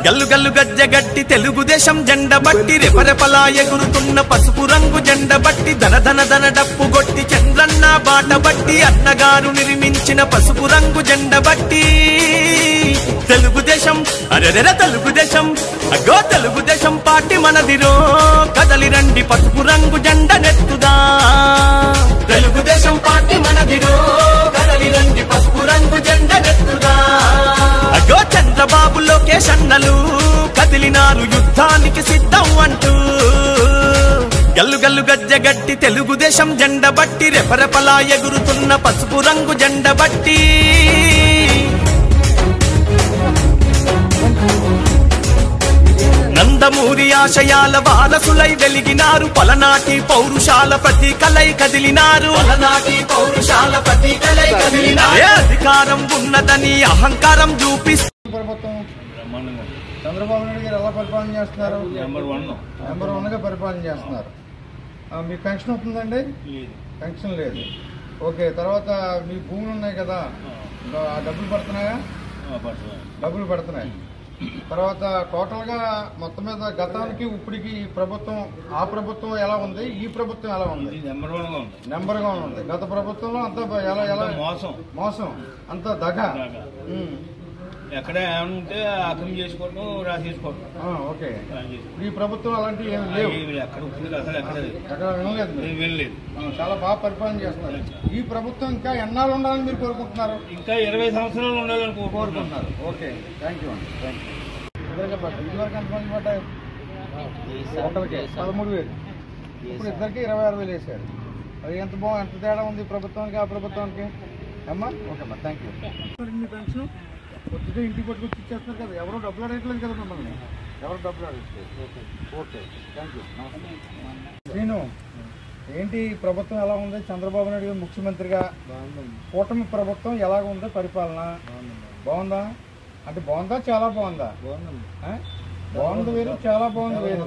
గల్లు గల్లు గజ్జగట్టి తెలుగుదేశం జెండ బట్టి రెపరెపలా ఎగురుతున్న పసుపు రంగు జెండ బట్టి ధన ధన ధన డప్పు గొట్టి చంద్రన్న బాట బట్టి అన్నగారు నిర్మించిన పసుపు రంగు జెండ బట్టి తెలుగుదేశం అరెరెర తెలుగుదేశం అగో తెలుగుదేశం పార్టీ మనదిరో కదలి రండి పసుపు రంగు జెండ నెత్తుదా తెలుగుదేశం పార్టీ మనదిరో కదలి రండి పసుపు రంగు జెండ నెత్తుదా అగో చంద్రబాబు లోకేష్ అన్నలు కదిలినారు యుద్ధానికి సిద్ధం అంటూ గల్లు గల్లు గజ్జగట్టి తెలుగుదేశం జెండ బట్టి రెపరెపలా ఎగురుతున్న పసుపు రంగు జెండ బట్టి నందమూరి ఆశయాల వారసులై వెలిగినారు పలనాటి పౌరుషాల ప్రతీకలై కదిలినారు అధికారం ఉన్నదని అహంకారం చూపిస్తూ చంద్రబాబు నాయుడు గారు ఎలా పరిపాలన చేస్తున్నారు? నెంబర్ 1 గా పరిపాలన చేస్తున్నారు. మీకు పెన్షన్ అవుతుందండి? పెన్షన్ లేదు. ఓకే, తర్వాత మీ భూములు ఉన్నాయి కదా, డబ్బులు పడుతున్నాయా? డబ్బులు పడుతున్నాయి. తర్వాత టోటల్ గా మొత్తం మీద గతానికి ఇప్పటికి ప్రభుత్వం, ఆ ప్రభుత్వం ఎలా ఉంది, ఈ ప్రభుత్వం ఎలా ఉంది? నెంబర్ గా ఉంది. గత ప్రభుత్వంలో అంతా ఎలా మోసం, అంత దగ. ఎక్కడ ఏమంటే అర్థం చేసుకోవడం రాసేసుకోవడం. ఓకే, ఈ ప్రభుత్వం అలాంటివి ఏమి లేవు. ఎక్కడ వినలేదు. చాలా బాగా పరిపాలన చేస్తున్నారు. ఈ ప్రభుత్వం ఇంకా ఎన్నాళ్ళు ఉండాలని మీరు కోరుకుంటున్నారు? ఇంకా 20 సంవత్సరాలు ఉండాలని కోరుకుంటున్నారు. ఓకే, థ్యాంక్ యూ అండి. Thank you. ఇదివరకు ఎంతమంది పడ్డాయి? ఒకరికి 13,000. ఇప్పుడు ఇద్దరికి 26,000 వేశారు. అది ఎంత తేడా ఉంది ప్రభుత్వానికి ఆ ప్రభుత్వానికి? అమ్మా ఓకే అమ్మా, థ్యాంక్ యూ. మీ పెన్షన్ కొద్దిగా ఇంటికి పట్టుకొచ్చి ఇచ్చేస్తున్నారు కదా, ఎవరో డబ్బులు అడగట్లేదు కదా మిమ్మల్ని, ఎవరు డబ్బులు అడగట్లేదు. Okay okay, thank you. నేను ఏంటి ప్రభుత్వం ఎలా ఉంది? చంద్రబాబు నాయుడు గారు ముఖ్యమంత్రిగా కూటమి ప్రభుత్వం ఎలాగ ఉంది పరిపాలన? బాగుందా? అంటే బాగుందా చాలా బాగుందా? బాగుంది వేరు, చాలా బాగుంది వేరు.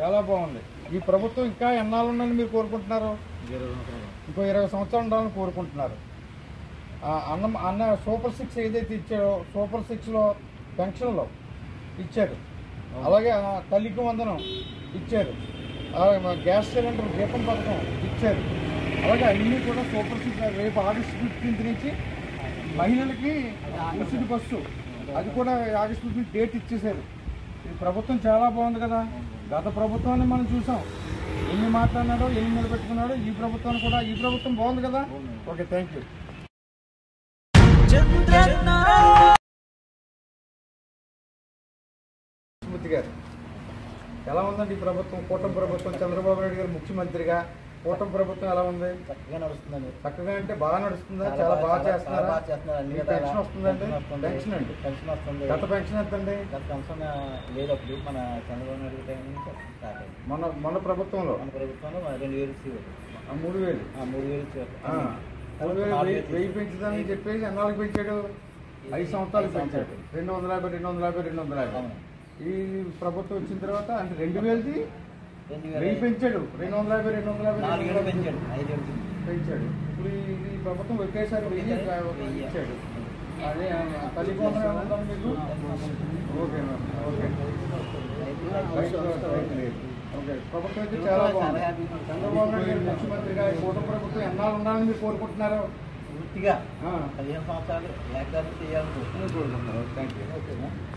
చాలా బాగుంది. ఈ ప్రభుత్వం ఇంకా ఎన్నాళ్ళు ఉండాలని మీరు కోరుకుంటున్నారు? ఇంకో 20 సంవత్సరాలు ఉండాలని కోరుకుంటున్నారు. అన్న సూపర్ 6 ఏదైతే ఇచ్చారో, సూపర్ 6లో పెన్షన్లో ఇచ్చారు, అలాగే తల్లికి వందనం ఇచ్చారు, గ్యాస్ సిలిండర్ దీపం పథకం ఇచ్చారు, అలాగే అన్నీ కూడా సూపర్ 6. రేపు ఆగస్టు 15 నుంచి మహిళలకి ఉచిత బస్సు, అది కూడా ఆగస్టు 15 డేట్ ఇచ్చేసారు. ఈ ప్రభుత్వం చాలా బాగుంది కదా. గత ప్రభుత్వాన్ని మనం చూసాం, ఎన్ని మాట్లాడినాడో, ఎన్ని నిలబెట్టుకున్నాడో. ఈ ప్రభుత్వాన్ని కూడా, ఈ ప్రభుత్వం బాగుంది కదా. Okay, thank you. స్మృతి గారు ఎలా ఉందండి ఈ ప్రభుత్వం? కూటమి ప్రభుత్వం, చంద్రబాబు నాయుడు గారు ముఖ్యమంత్రిగా కూటమి ప్రభుత్వం ఎలా ఉంది? చక్కగా నడుస్తుందండి. చక్కగా అంటే బాగా నడుస్తుందా? చాలా బాగా చేస్తున్నారా? పెన్షన్ వస్తుందండి? పెన్షన్ అండి, పెన్షన్ వస్తుంది. గత పెన్షన్ ఎంత అండి? గత పెన్షన్ లేదప్పుడు మన చంద్రబాబు నాయుడు టైం నుంచి స్టార్ట్ అయింది. మన ప్రభుత్వంలో 2,000 ఇచ్చేవారు. 3,000 ఇచ్చేవారు. 1000 పెంచుదామని చెప్పేసి ఎన్నాళ్ళకి పెంచాడు? 5 సంవత్సరాలు పెంచాడు. 250, 250, 250. ఈ ప్రభుత్వం వచ్చిన తర్వాత అంటే 2,000ది 1000 పెంచాడు. 250, 250 పెంచాడు. ఇప్పుడు ఈ ప్రభుత్వం ఒకేసారి 1000 ఇచ్చాడు. అదే తల్లి వందనం ఉందని మీకు? Okay okay. ఓకే, ప్రభుత్వం అయితే చాలా బాగుంది. చంద్రబాబు నాయుడు గారు ముఖ్యమంత్రిగా ఈ కూటమి ప్రభుత్వం ఎన్నాళ్ళు ఉండాలని మీరు కోరుకుంటున్నారు? పూర్తిగా 15 సంవత్సరాలు ఏకాదశి చేయాలని కోరుకుంటున్నారు. Thank you.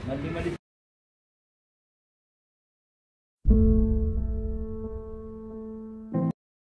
మళ్ళీ